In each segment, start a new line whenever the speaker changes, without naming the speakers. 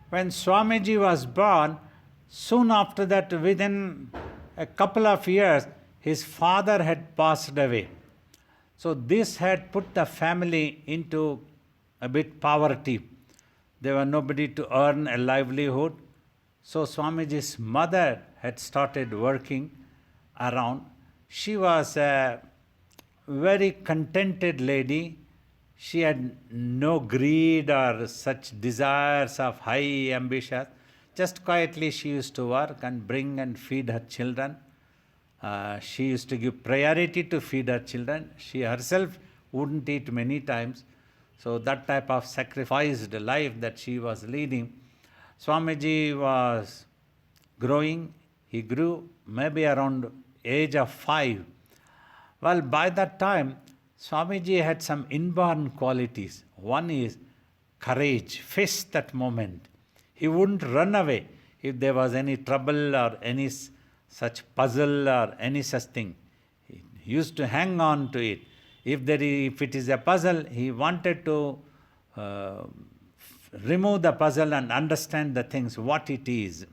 When Swamiji was born, soon after that, within a couple of years, his father had passed away. So this had put the family into a bit poverty. There was nobody to earn a livelihood. So Swamiji's mother had started working around. She was a very contented lady. She had no greed or such desires of high ambition. Just quietly she used to work and bring and feed her children. She used to give priority to feed her children. She herself wouldn't eat many times. So that type of sacrificed life that she was leading. Swamiji was growing. He grew maybe around age of 5. Well, by that time, Swamiji had some inborn qualities. One is courage, face that moment. He wouldn't run away if there was any trouble or any such puzzle or any such thing. He used to hang on to it. If it is a puzzle, he wanted to remove the puzzle and understand the things, what it is.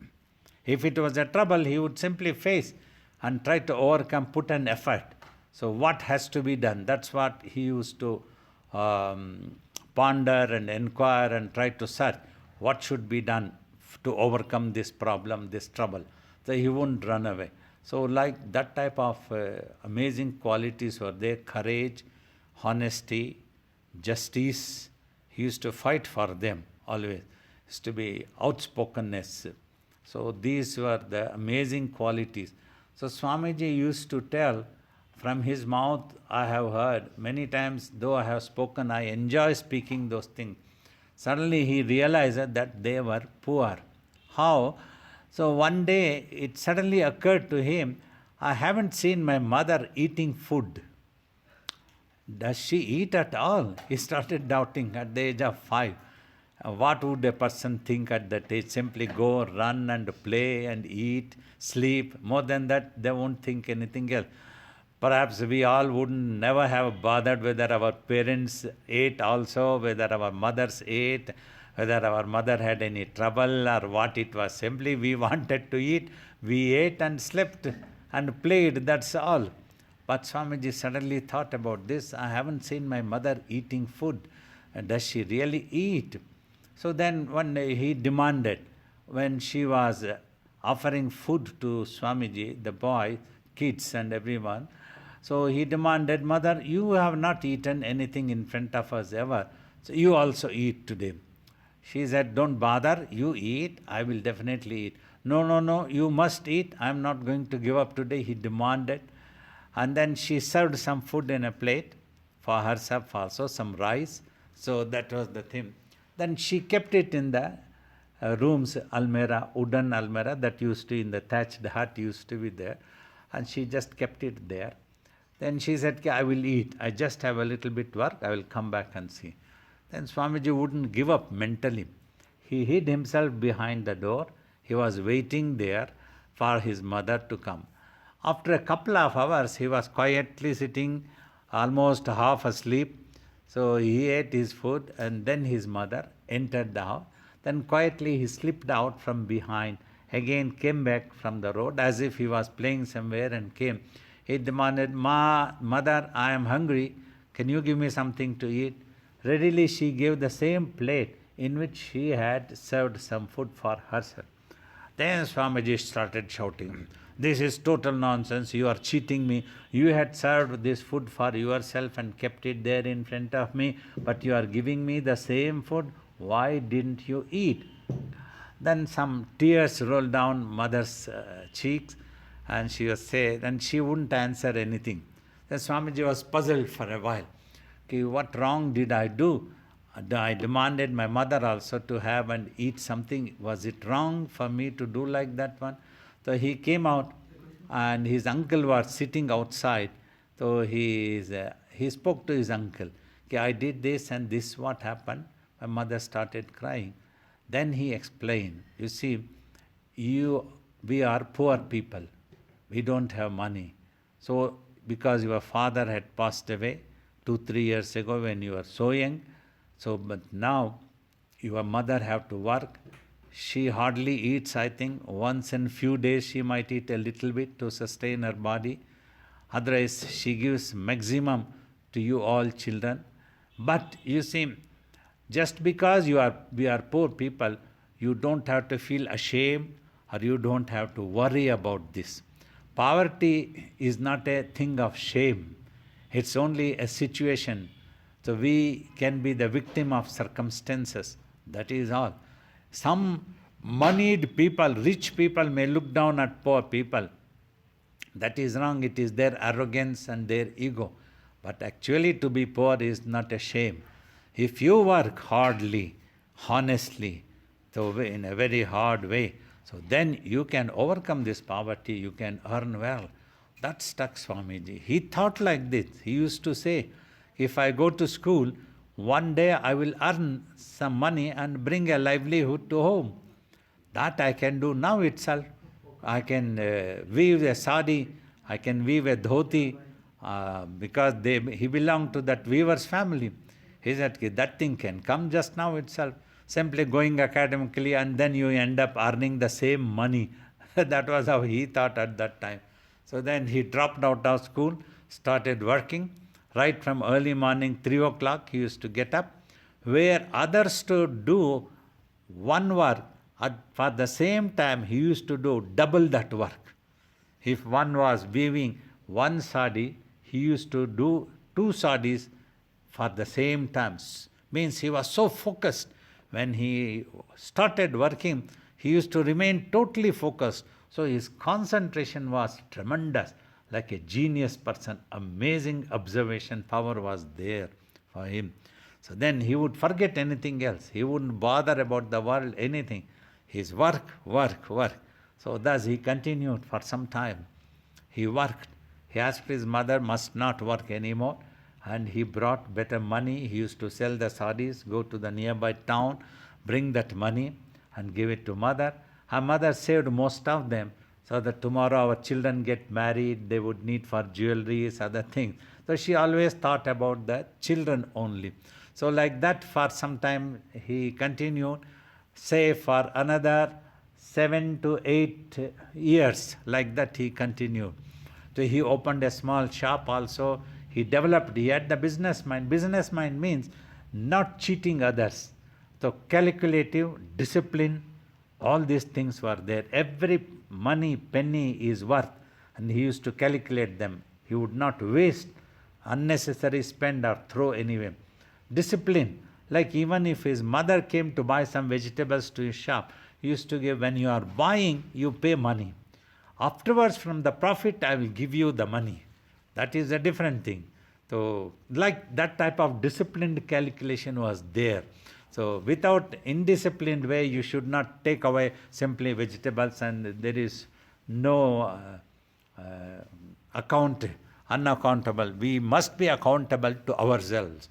If it was a trouble, he would simply face and try to overcome, put an effort. So what has to be done? That's what he used to ponder and inquire and try to search. What should be done to overcome this problem, this trouble? So he wouldn't run away. So like that type of amazing qualities were there. Courage, honesty, justice. He used to fight for them always. Used to be outspokenness. So these were the amazing qualities. So Swamiji used to tell, from his mouth I have heard many times, though I have spoken, I enjoy speaking those things. Suddenly he realized that they were poor. How? So one day it suddenly occurred to him, I haven't seen my mother eating food. Does she eat at all? He started doubting at the age of 5. What would a person think at that age? Simply go, run and play and eat, sleep. More than that, they won't think anything else. Perhaps we all wouldn't never have bothered whether our parents ate also, whether our mothers ate, whether our mother had any trouble or what it was. Simply we wanted to eat, we ate and slept and played, that's all. But Swamiji suddenly thought about this. I haven't seen my mother eating food. Does she really eat? So then one day he demanded, when she was offering food to Swamiji, the boy, kids and everyone, so he demanded, Mother, you have not eaten anything in front of us ever, so you also eat today. She said, don't bother, you eat, I will definitely eat. No, you must eat, I am not going to give up today, he demanded. And then she served some food in a plate for herself also, some rice. So that was the thing. Then she kept it in the room's almirah, wooden almirah that used to, in the thatched hut used to be there. And she just kept it there. Then she said, I will eat. I just have a little bit work. I will come back and see. Then Swamiji wouldn't give up mentally. He hid himself behind the door. He was waiting there for his mother to come. After a couple of hours, he was quietly sitting, almost half asleep. So he ate his food and then his mother entered the house. Then quietly he slipped out from behind, again came back from the road as if he was playing somewhere and came. He demanded, Mother, I am hungry. Can you give me something to eat? Readily she gave the same plate in which she had served some food for herself. Then Swamiji started shouting, this is total nonsense, you are cheating me. You had served this food for yourself and kept it there in front of me, but you are giving me the same food. Why didn't you eat? Then some tears rolled down mother's cheeks. And she was saying, and she wouldn't answer anything. Then Swamiji was puzzled for a while. Okay, what wrong did I do? I demanded my mother also to have and eat something. Was it wrong for me to do like that one? So he came out and his uncle was sitting outside. So he spoke to his uncle. Okay, I did this and this what happened. My mother started crying. Then he explained, you see, we are poor people. We don't have money. So because your father had passed away 2-3 years ago when you were so young, so but now your mother have to work. She hardly eats, I think. Once in few days she might eat a little bit to sustain her body. Otherwise, she gives maximum to you all children. But you see, just because we are poor people, you don't have to feel ashamed or you don't have to worry about this. Poverty is not a thing of shame. It's only a situation. So we can be the victim of circumstances. That is all. Some moneyed people, rich people may look down at poor people. That is wrong. It is their arrogance and their ego. But actually, to be poor is not a shame. If you work hardly, honestly, so in a very hard way, so then you can overcome this poverty, you can earn well. That stuck Swamiji. He thought like this. He used to say, if I go to school, one day I will earn some money and bring a livelihood to home. That I can do now itself. I can weave a sari, I can weave a dhoti, because he belonged to that weaver's family. He said, that thing can come just now itself. Simply going academically and then you end up earning the same money. That was how he thought at that time. So then he dropped out of school, started working. Right from early morning, 3 o'clock, he used to get up. Where others to do one work, for the same time, he used to do double that work. If one was weaving one sari, he used to do 2 saris for the same time. Means he was so focused. When he started working, he used to remain totally focused. So his concentration was tremendous, like a genius person. Amazing observation power was there for him. So then he would forget anything else. He wouldn't bother about the world, anything. His work, work, work. So thus he continued for some time. He worked. He asked his mother, must not work anymore. And he brought better money. He used to sell the saris, go to the nearby town, bring that money and give it to mother. Her mother saved most of them so that tomorrow our children get married, they would need for jewelries, other things. So she always thought about the children only. So like that for some time he continued, say for another 7 to 8 years, like that he continued. So he opened a small shop also. He developed, he had the business mind. Business mind means not cheating others. So calculative, discipline, all these things were there. Every money, penny is worth. And he used to calculate them. He would not waste unnecessary spend or throw anyway. Discipline, like even if his mother came to buy some vegetables to his shop, he used to give, when you are buying, you pay money. Afterwards, from the profit, I will give you the money. That is a different thing. So, like that type of disciplined calculation was there. So, without indisciplined way, you should not take away simply vegetables and there is no unaccountable. We must be accountable to ourselves.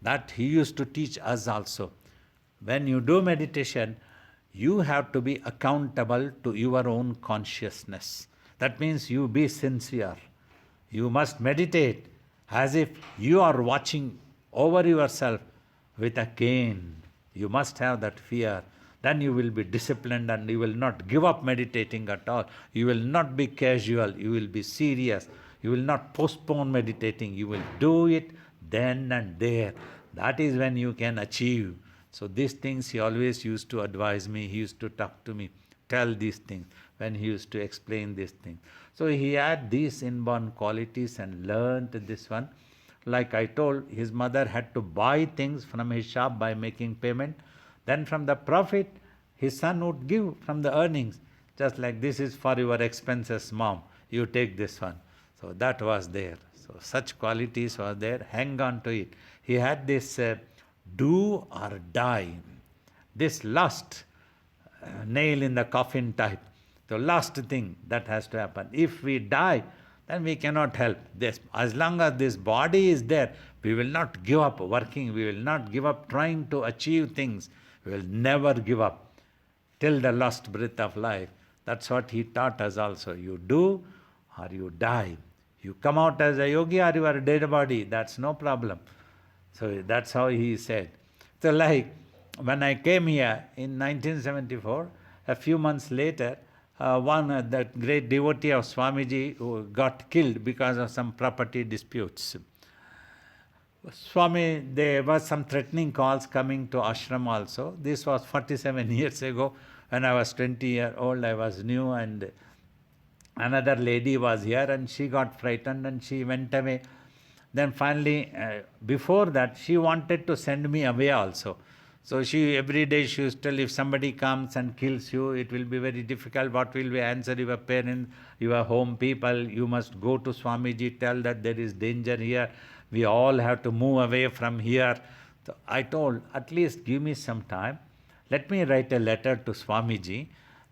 That he used to teach us also. When you do meditation, you have to be accountable to your own consciousness. That means you be sincere. You must meditate as if you are watching over yourself with a cane. You must have that fear. Then you will be disciplined and you will not give up meditating at all. You will not be casual. You will be serious. You will not postpone meditating. You will do it then and there. That is when you can achieve. So these things he always used to advise me. He used to talk to me, tell these things when he used to explain these things. So he had these inborn qualities and learned this one. Like I told, his mother had to buy things from his shop by making payment. Then from the profit, his son would give from the earnings. Just like, this is for your expenses, mom. You take this one. So that was there. So such qualities were there. Hang on to it. He had this do or die. This last nail in the coffin type. The last thing that has to happen. If we die, then we cannot help this. As long as this body is there, we will not give up working. We will not give up trying to achieve things. We will never give up till the last breath of life. That's what he taught us also. You do or you die. You come out as a yogi or you are a dead body. That's no problem. So that's how he said. So like when I came here in 1974, a few months later, the great devotee of Swamiji who got killed because of some property disputes. Swami, there were some threatening calls coming to ashram also. This was 47 years ago. When I was 20-year old, I was new, and another lady was here, and she got frightened and she went away. Then finally, before that, she wanted to send me away also. So every day she used to tell, if somebody comes and kills you, it will be very difficult. What will we answer your parents, your home people? You must go to Swamiji, tell that there is danger here. We all have to move away from here. So I told, at least give me some time. Let me write a letter to Swamiji.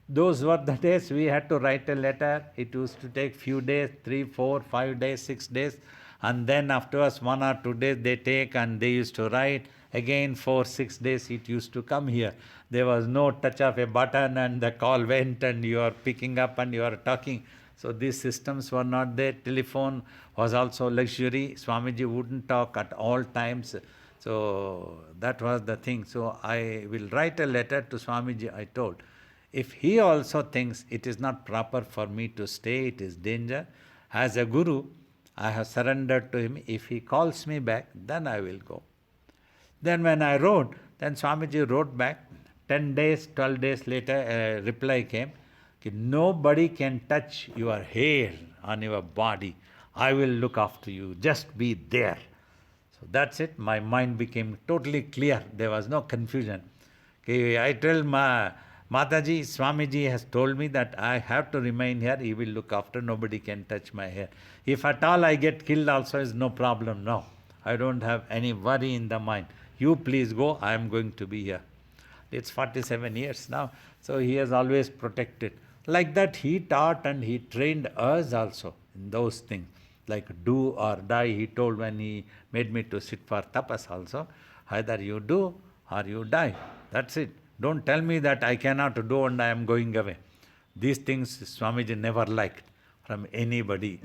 Those were the days we had to write a letter. It used to take few days, 3, 4, 5 days, 6 days. And then afterwards 1 or 2 days they take and they used to write. Again 4, 6 days it used to come here. There was no touch of a button and the call went and you are picking up and you are talking. So these systems were not there. Telephone was also luxury. Swamiji wouldn't talk at all times. So that was the thing. So I will write a letter to Swamiji, I told. If he also thinks it is not proper for me to stay, it is danger, as a guru, I have surrendered to him. If he calls me back, then I will go. Then when I wrote, then Swamiji wrote back. 10 days, 12 days later, a reply came. Nobody can touch your hair on your body. I will look after you. Just be there. So that's it. My mind became totally clear. There was no confusion. I tell Mataji, Swamiji has told me that I have to remain here. He will look after. Nobody can touch my hair. If at all I get killed also is no problem. No. I don't have any worry in the mind. You please go. I am going to be here. It's 47 years now. So he has always protected. Like that he taught and he trained us also in those things. Like do or die, he told when he made me to sit for tapas also. Either you do or you die. That's it. Don't tell me that I cannot do and I am going away. These things Swamiji never liked from anybody,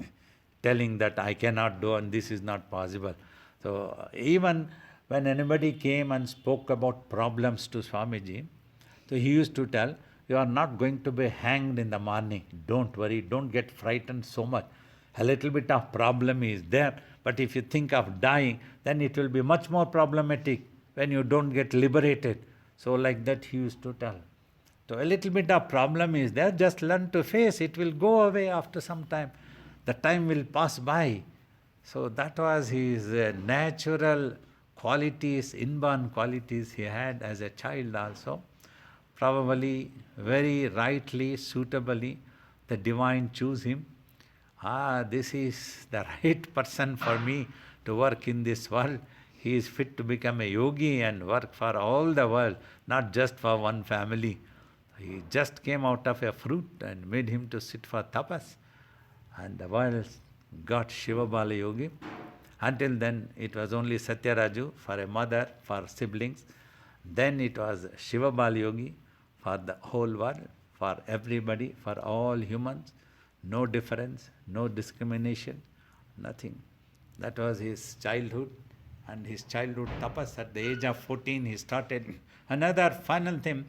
telling that I cannot do and this is not possible. So even when anybody came and spoke about problems to Swamiji, so he used to tell, you are not going to be hanged in the morning. Don't worry, don't get frightened so much. A little bit of problem is there, but if you think of dying, then it will be much more problematic when you don't get liberated. So like that he used to tell. So a little bit of problem is there, just learn to face. It will go away after some time. The time will pass by. So that was his natural qualities, inborn qualities he had as a child also. Probably very rightly, suitably, the divine chose him. This is the right person for me to work in this world. He is fit to become a yogi and work for all the world, not just for one family. He just came out of a fruit and made him to sit for tapas. And the world got Shivabalayogi. Until then, it was only Satyaraju for a mother, for siblings. Then it was Shivabalayogi for the whole world, for everybody, for all humans. No difference, no discrimination, nothing. That was his childhood. And his childhood tapas, at the age of 14, he started. Another final thing,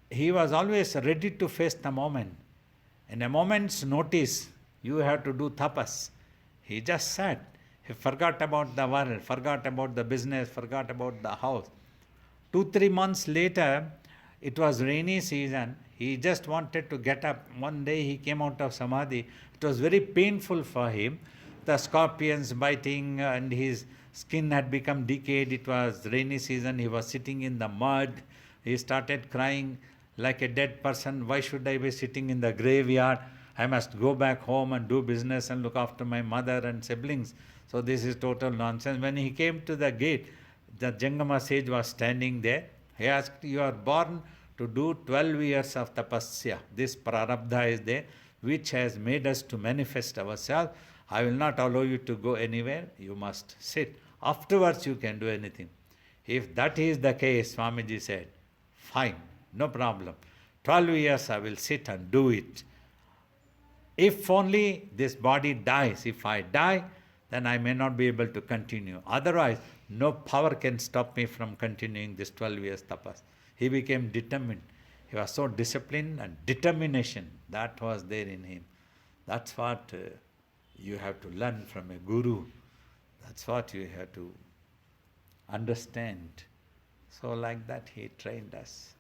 he was always ready to face the moment. In a moment's notice, you have to do tapas. He just sat. He forgot about the world, forgot about the business, forgot about the house. 2-3 months later, it was rainy season. He just wanted to get up. One day he came out of samadhi. It was very painful for him. The scorpions biting and his skin had become decayed. It was rainy season. He was sitting in the mud. He started crying like a dead person. Why should I be sitting in the graveyard? I must go back home and do business and look after my mother and siblings. So this is total nonsense. When he came to the gate, the Jangama sage was standing there. He asked, you are born to do 12 years of tapasya. This prarabdha is there, which has made us to manifest ourselves. I will not allow you to go anywhere. You must sit. Afterwards you can do anything. If that is the case, Swamiji said, fine, no problem. 12 years I will sit and do it. If only this body dies, if I die, then I may not be able to continue. Otherwise, no power can stop me from continuing this 12 years tapas. He became determined. He was so disciplined, and determination, that was there in him. That's what you have to learn from a guru. That's what you have to understand. So like that he trained us.